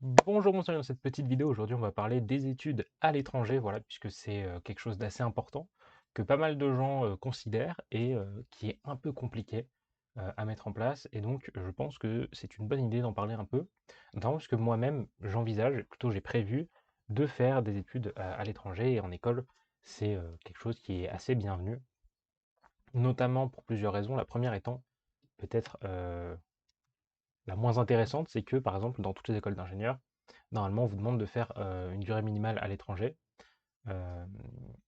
Bonjour, bonsoir dans cette petite vidéo. Aujourd'hui, on va parler des études à l'étranger, voilà, puisque c'est quelque chose d'assez important, que pas mal de gens considèrent et qui est un peu compliqué à mettre en place. Et donc, je pense que c'est une bonne idée d'en parler un peu, notamment parce que moi-même, j'envisage, plutôt j'ai prévu de faire des études à l'étranger et en école. C'est quelque chose qui est assez bienvenu, notamment pour plusieurs raisons. La première étant peut-être la moins intéressante, c'est que, par exemple, dans toutes les écoles d'ingénieurs, normalement, on vous demande de faire une durée minimale à l'étranger. Euh,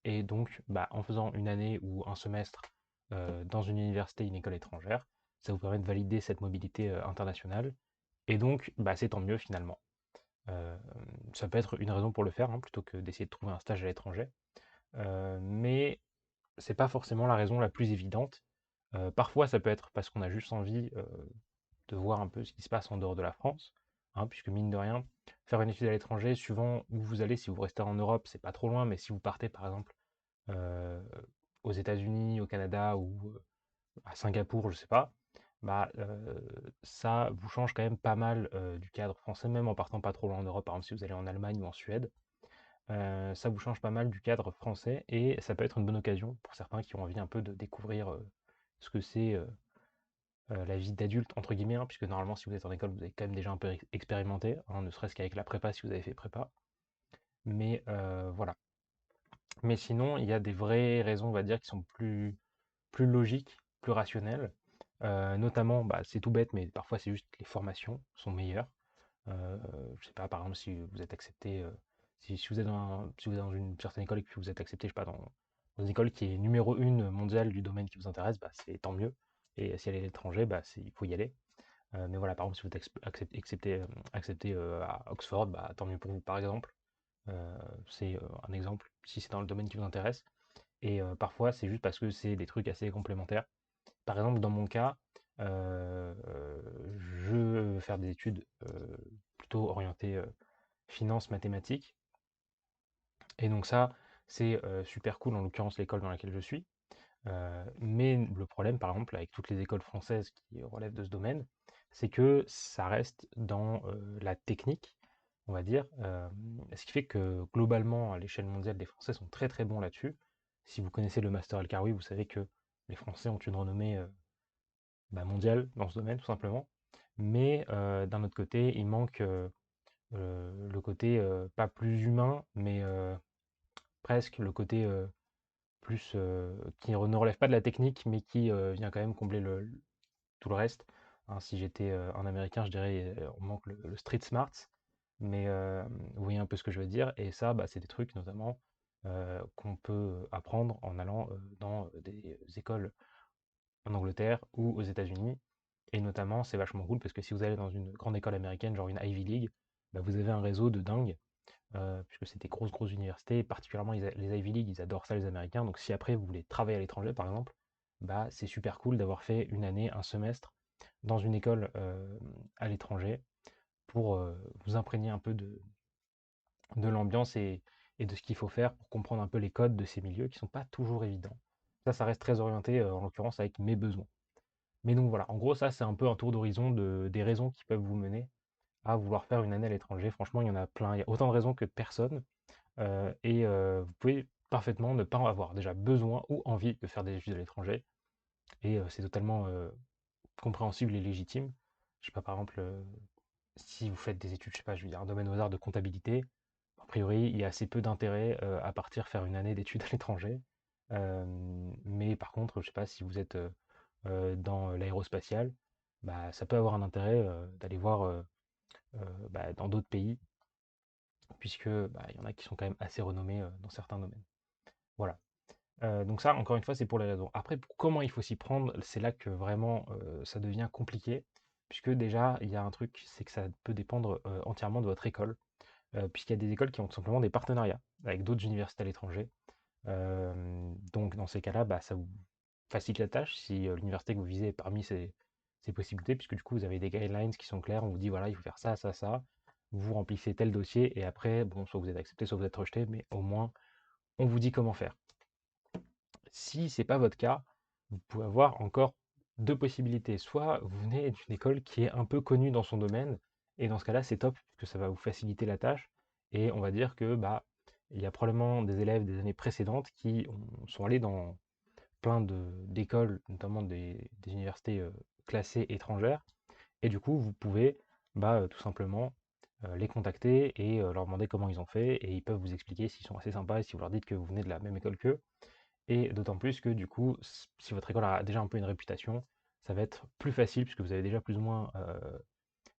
et donc, bah, en faisant une année ou un semestre dans une université, une école étrangère, ça vous permet de valider cette mobilité internationale. Et donc, bah, c'est tant mieux finalement. Euh, Ça peut être une raison pour le faire, hein, plutôt que d'essayer de trouver un stage à l'étranger. Mais c'est pas forcément la raison la plus évidente. Parfois, ça peut être parce qu'on a juste envie de voir un peu ce qui se passe en dehors de la France, hein, puisque mine de rien, faire une étude à l'étranger, suivant où vous allez, si vous restez en Europe, c'est pas trop loin, mais si vous partez par exemple euh, aux États-Unis, au Canada ou à Singapour, je sais pas, bah ça vous change quand même pas mal du cadre français, même en partant pas trop loin en Europe, par exemple si vous allez en Allemagne ou en Suède, ça vous change pas mal du cadre français et ça peut être une bonne occasion pour certains qui ont envie un peu de découvrir ce que c'est la vie d'adulte, entre guillemets, hein, puisque normalement, si vous êtes en école, vous avez quand même déjà un peu expérimenté, hein, ne serait-ce qu'avec la prépa si vous avez fait prépa. Mais voilà. Mais sinon, il y a des vraies raisons, on va dire, qui sont plus logiques, plus rationnelles. Notamment, bah, c'est tout bête, mais parfois c'est juste que les formations sont meilleures. Euh, je sais pas, par exemple, si vous êtes accepté, si vous êtes si vous êtes dans une certaine école et que vous êtes accepté, je sais pas, dans une école qui est numéro une mondiale du domaine qui vous intéresse, bah, c'est tant mieux. Et si elle est à l'étranger, bah, il faut y aller. Mais voilà, par exemple, si vous êtes accepté à Oxford, bah, tant mieux pour vous, par exemple. C'est un exemple, si c'est dans le domaine qui vous intéresse. Et parfois, c'est juste parce que c'est des trucs assez complémentaires. Par exemple, dans mon cas, je veux faire des études plutôt orientées finance, mathématiques. Et donc ça, c'est super cool, en l'occurrence l'école dans laquelle je suis. Mais le problème, par exemple, avec toutes les écoles françaises qui relèvent de ce domaine, c'est que ça reste dans la technique, on va dire. Ce qui fait que globalement, à l'échelle mondiale, les Français sont très très bons là-dessus. Si vous connaissez le Master El Karoui, vous savez que les Français ont une renommée bah, mondiale dans ce domaine, tout simplement. Mais d'un autre côté, il manque le côté pas plus humain, mais presque le côté plus qui ne relève pas de la technique, mais qui vient quand même combler tout le reste. Hein, si j'étais un Américain, je dirais on manque le street smarts, mais vous voyez un peu ce que je veux dire. Et ça, bah, c'est des trucs notamment qu'on peut apprendre en allant dans des écoles en Angleterre ou aux États-Unis. Et notamment, c'est vachement cool parce que si vous allez dans une grande école américaine, genre une Ivy League, bah, vous avez un réseau de dingue puisque c'est des grosses, grosses universités, particulièrement les Ivy League, ils adorent ça les Américains, donc si après vous voulez travailler à l'étranger par exemple, bah c'est super cool d'avoir fait une année, un semestre dans une école à l'étranger pour vous imprégner un peu de l'ambiance et de ce qu'il faut faire pour comprendre un peu les codes de ces milieux qui sont pas toujours évidents. Ça reste très orienté en l'occurrence avec mes besoins. Mais donc voilà, en gros ça c'est un peu un tour d'horizon des raisons qui peuvent vous mener à vouloir faire une année à l'étranger. Franchement, il y en a plein, il y a autant de raisons que de personnes. Et vous pouvez parfaitement ne pas avoir déjà besoin ou envie de faire des études à l'étranger. Et c'est totalement compréhensible et légitime. Je sais pas, par exemple, si vous faites des études, je sais pas, je veux dire, un domaine aux arts de comptabilité, a priori, il y a assez peu d'intérêt à partir faire une année d'études à l'étranger. Euh, mais par contre, je sais pas, si vous êtes dans l'aérospatiale, bah, ça peut avoir un intérêt d'aller voir bah, dans d'autres pays, puisque bah, il y en a qui sont quand même assez renommés dans certains domaines. Voilà. Donc ça, encore une fois, c'est pour les raisons. Après, comment il faut s'y prendre, c'est là que vraiment ça devient compliqué, puisque déjà, il y a un truc, c'est que ça peut dépendre entièrement de votre école, puisqu'il y a des écoles qui ont tout simplement des partenariats avec d'autres universités à l'étranger. Donc dans ces cas-là, bah, ça vous facilite la tâche si l'université que vous visez est parmi ces possibilités, puisque du coup, vous avez des guidelines qui sont clairs, on vous dit, voilà, il faut faire ça, ça, ça, vous remplissez tel dossier, et après, bon, soit vous êtes accepté, soit vous êtes rejeté, mais au moins, on vous dit comment faire. Si c'est pas votre cas, vous pouvez avoir encore deux possibilités. Soit vous venez d'une école qui est un peu connue dans son domaine Et dans ce cas-là, c'est top, puisque ça va vous faciliter la tâche. Et on va dire que bah, il y a probablement des élèves des années précédentes qui sont allés dans plein d'écoles, notamment des universités classées étrangères. Et du coup, vous pouvez bah, tout simplement les contacter et leur demander comment ils ont fait. Et ils peuvent vous expliquer s'ils sont assez sympas et si vous leur dites que vous venez de la même école qu'eux. Et d'autant plus que du coup, si votre école a déjà un peu une réputation, ça va être plus facile puisque vous avez déjà plus ou moins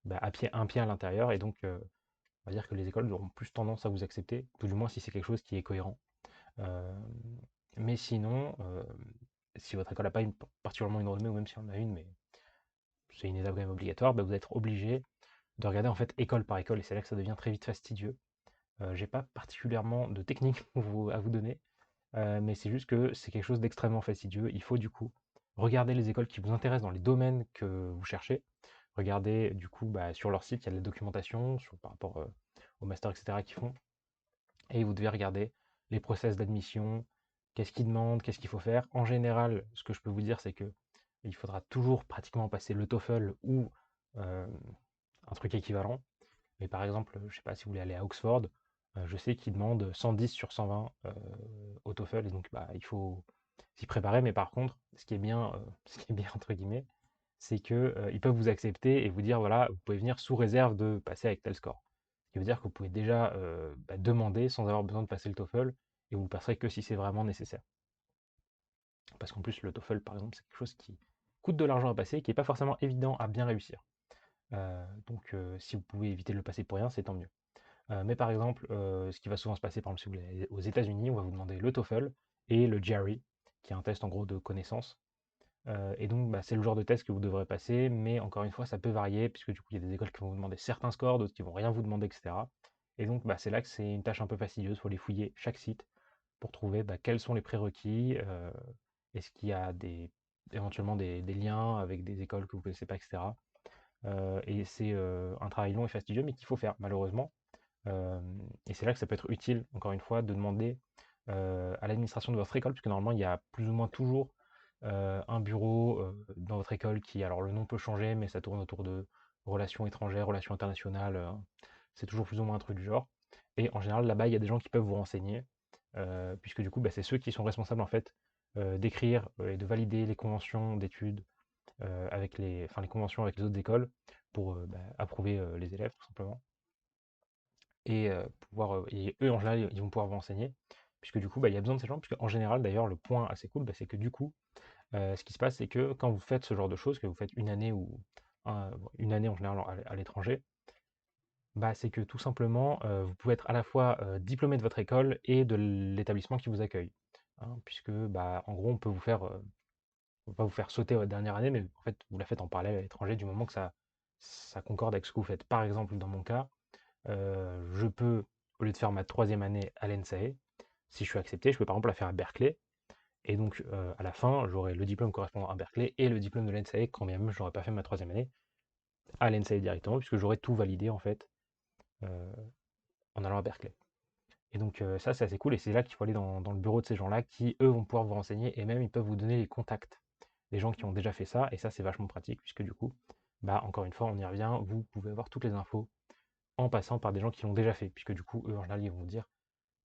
bah, un pied à l'intérieur. Et donc, on va dire que les écoles auront plus tendance à vous accepter, tout du moins si c'est quelque chose qui est cohérent. Euh, mais sinon, si votre école n'a pas particulièrement une renommée, ou même si on en a une, mais c'est une étape quand même obligatoire, bah, vous êtes obligé de regarder en fait école par école, et c'est là que ça devient très vite fastidieux. J'ai pas particulièrement de technique à vous donner, mais c'est juste que c'est quelque chose d'extrêmement fastidieux. Il faut du coup regarder les écoles qui vous intéressent dans les domaines que vous cherchez. Regardez du coup bah, sur leur site, il y a de la documentation par rapport au master, etc. qu'ils font. Et vous devez regarder les process d'admission, qu'est-ce qu'ils demandent, qu'est-ce qu'il faut faire. En général, ce que je peux vous dire, c'est que il faudra toujours pratiquement passer le TOEFL ou euh, un truc équivalent. Mais par exemple, je ne sais pas si vous voulez aller à Oxford, je sais qu'ils demandent 110 sur 120 au TOEFL, et donc bah, il faut s'y préparer. Mais par contre, ce qui est bien, ce qui est bien entre guillemets, c'est que ils peuvent vous accepter et vous dire voilà, vous pouvez venir sous réserve de passer avec tel score. Ce qui veut dire que vous pouvez déjà bah, demander sans avoir besoin de passer le TOEFL, et vous le passerez que si c'est vraiment nécessaire. Parce qu'en plus, le TOEFL, par exemple, c'est quelque chose qui coûte de l'argent à passer et qui n'est pas forcément évident à bien réussir. Donc, si vous pouvez éviter de le passer pour rien, c'est tant mieux. Mais par exemple, ce qui va souvent se passer, par exemple, si vous allez aux États-Unis, on va vous demander le TOEFL et le GRE, qui est un test en gros de connaissances. Et donc, bah, c'est le genre de test que vous devrez passer, mais encore une fois, ça peut varier, puisque du coup, il y a des écoles qui vont vous demander certains scores, d'autres qui vont rien vous demander, etc. Et donc, bah, c'est là que c'est une tâche un peu fastidieuse. Il faut aller fouiller chaque site pour trouver bah, quels sont les prérequis, est-ce qu'il y a éventuellement des liens avec des écoles que vous ne connaissez pas, etc. Et c'est un travail long et fastidieux, mais qu'il faut faire, malheureusement. Et c'est là que ça peut être utile, encore une fois, de demander à l'administration de votre école, puisque normalement, il y a plus ou moins toujours un bureau dans votre école qui, alors le nom peut changer, mais ça tourne autour de relations étrangères, relations internationales, c'est toujours plus ou moins un truc du genre. Et en général, là-bas, il y a des gens qui peuvent vous renseigner, puisque du coup, bah, c'est ceux qui sont responsables en fait d'écrire et de valider les conventions d'études avec enfin, les conventions avec les autres écoles pour bah, approuver les élèves tout simplement. Et, et eux, en général, ils vont pouvoir vous renseigner, puisque du coup, bah, il y a besoin de ces gens, puisque en général, d'ailleurs, le point assez cool, bah, c'est que du coup, ce qui se passe, c'est que quand vous faites ce genre de choses, que vous faites une année ou une année en général à l'étranger, bah, c'est que tout simplement, vous pouvez être à la fois diplômé de votre école et de l'établissement qui vous accueille. Hein, puisque, bah, en gros, on va pas vous faire sauter votre dernière année, mais en fait, vous la faites en parallèle à l'étranger du moment que ça concorde avec ce que vous faites. Par exemple, dans mon cas, je peux, au lieu de faire ma troisième année à l'ENSAE, si je suis accepté, je peux par exemple la faire à Berkeley. Et donc, à la fin, j'aurai le diplôme correspondant à Berkeley et le diplôme de l'ENSAE, quand bien même je n'aurais pas fait ma troisième année, à l'ENSAE directement, puisque j'aurais tout validé en fait euh, en allant à Berkeley. Et donc, ça, c'est assez cool. Et c'est là qu'il faut aller dans le bureau de ces gens-là qui, eux, vont pouvoir vous renseigner et même ils peuvent vous donner les contacts des gens qui ont déjà fait ça. Et ça, c'est vachement pratique, puisque du coup, bah, encore une fois, on y revient, vous pouvez avoir toutes les infos en passant par des gens qui l'ont déjà fait, puisque du coup, eux, en général, ils vont vous dire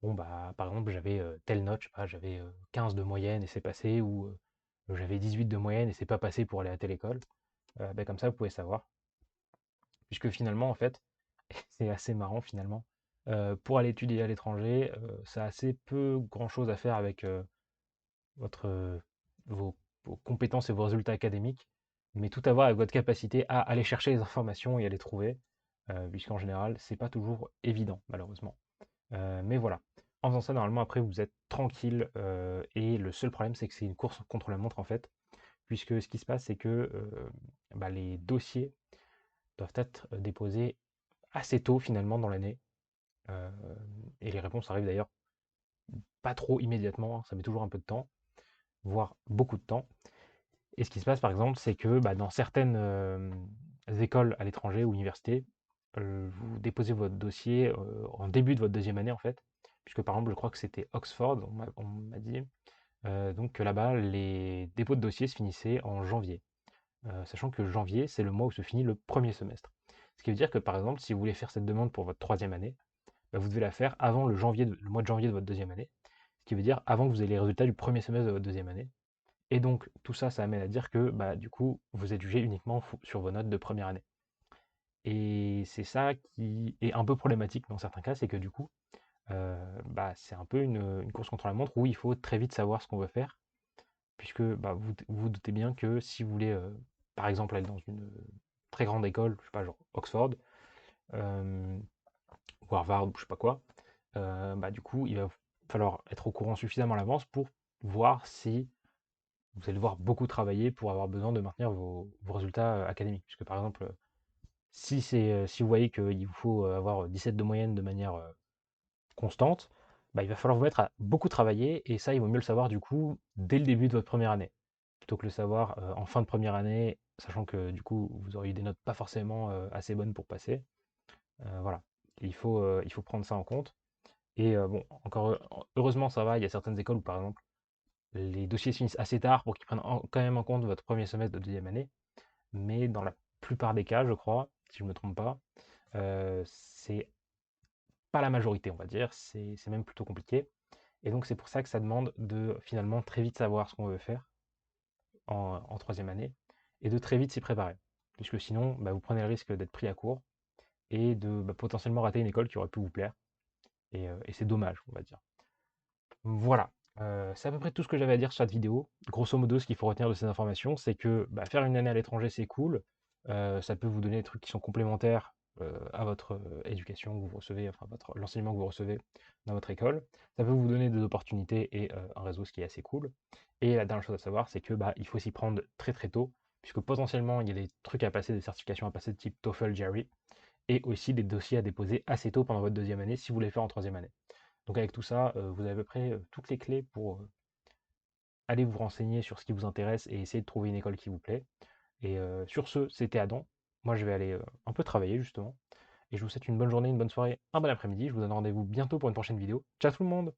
bon, bah, par exemple, j'avais telle note, je sais pas, j'avais 15 de moyenne et c'est passé, ou j'avais 18 de moyenne et c'est pas passé pour aller à telle école. Bah, comme ça, vous pouvez savoir. Puisque finalement, en fait, c'est assez marrant finalement. Pour aller étudier à l'étranger, ça a assez peu grand-chose à faire avec votre, vos, vos compétences et vos résultats académiques, mais tout à voir avec votre capacité à aller chercher les informations et à les trouver, puisqu'en général, c'est pas toujours évident, malheureusement. Mais voilà. En faisant ça, normalement, après, vous êtes tranquille. Et le seul problème, c'est que c'est une course contre la montre, en fait. Puisque ce qui se passe, c'est que bah, les dossiers doivent être déposés assez tôt, finalement, dans l'année. Euh, et les réponses arrivent d'ailleurs pas trop immédiatement, hein. Ça met toujours un peu de temps, voire beaucoup de temps. Et ce qui se passe, par exemple, c'est que bah, dans certaines écoles à l'étranger ou universités, vous déposez votre dossier en début de votre deuxième année, en fait. Puisque, par exemple, je crois que c'était Oxford, on m'a dit. Donc là-bas, les dépôts de dossiers se finissaient en janvier. Sachant que janvier, c'est le mois où se finit le premier semestre. Ce qui veut dire que, par exemple, si vous voulez faire cette demande pour votre troisième année, bah, vous devez la faire avant le mois de janvier de votre deuxième année, ce qui veut dire avant que vous ayez les résultats du premier semestre de votre deuxième année. Et donc, tout ça, ça amène à dire que, bah, du coup, vous êtes jugé uniquement sur vos notes de première année. Et c'est ça qui est un peu problématique dans certains cas, c'est que du coup, bah, c'est un peu une course contre la montre où il faut très vite savoir ce qu'on veut faire, puisque bah, vous doutez bien que si vous voulez, par exemple, aller dans une très grande école, je sais pas, genre Oxford, euh, ou Harvard, ou je sais pas quoi, bah, du coup, il va falloir être au courant suffisamment à l'avance pour voir si vous allez devoir beaucoup travailler pour avoir besoin de maintenir vos résultats académiques. Puisque par exemple, si vous voyez qu'il vous faut avoir 17 de moyenne de manière constante, bah, il va falloir vous mettre à beaucoup travailler, et ça, il vaut mieux le savoir du coup dès le début de votre première année, plutôt que le savoir en fin de première année, sachant que du coup, vous auriez des notes pas forcément assez bonnes pour passer. Voilà, il faut prendre ça en compte. Et bon, encore heureusement, ça va, il y a certaines écoles où par exemple, les dossiers se finissent assez tard pour qu'ils prennent quand même en compte votre premier semestre de deuxième année, mais dans la plupart des cas, je crois, si je ne me trompe pas, c'est pas la majorité, on va dire, c'est même plutôt compliqué. Et donc c'est pour ça que ça demande de finalement très vite savoir ce qu'on veut faire en troisième année et de très vite s'y préparer. Puisque sinon, bah, vous prenez le risque d'être pris à court et de bah, potentiellement rater une école qui aurait pu vous plaire. Et c'est dommage, on va dire. Voilà. C'est à peu près tout ce que j'avais à dire sur cette vidéo. Grosso modo, ce qu'il faut retenir de ces informations, c'est que bah, faire une année à l'étranger, c'est cool. Ça peut vous donner des trucs qui sont complémentaires à votre éducation que vous recevez, enfin l'enseignement que vous recevez dans votre école. Ça peut vous donner des opportunités et un réseau, ce qui est assez cool. Et la dernière chose à savoir, c'est que bah, il faut s'y prendre très très tôt, puisque potentiellement il y a des trucs à passer, des certifications à passer de type TOEFL, GRE, et aussi des dossiers à déposer assez tôt pendant votre deuxième année si vous voulez faire en troisième année. Donc avec tout ça, vous avez à peu près toutes les clés pour aller vous renseigner sur ce qui vous intéresse et essayer de trouver une école qui vous plaît. Et sur ce, c'était Adam. Moi, je vais aller un peu travailler justement. Et je vous souhaite une bonne journée, une bonne soirée, un bon après-midi. Je vous donne rendez-vous bientôt pour une prochaine vidéo. Ciao tout le monde!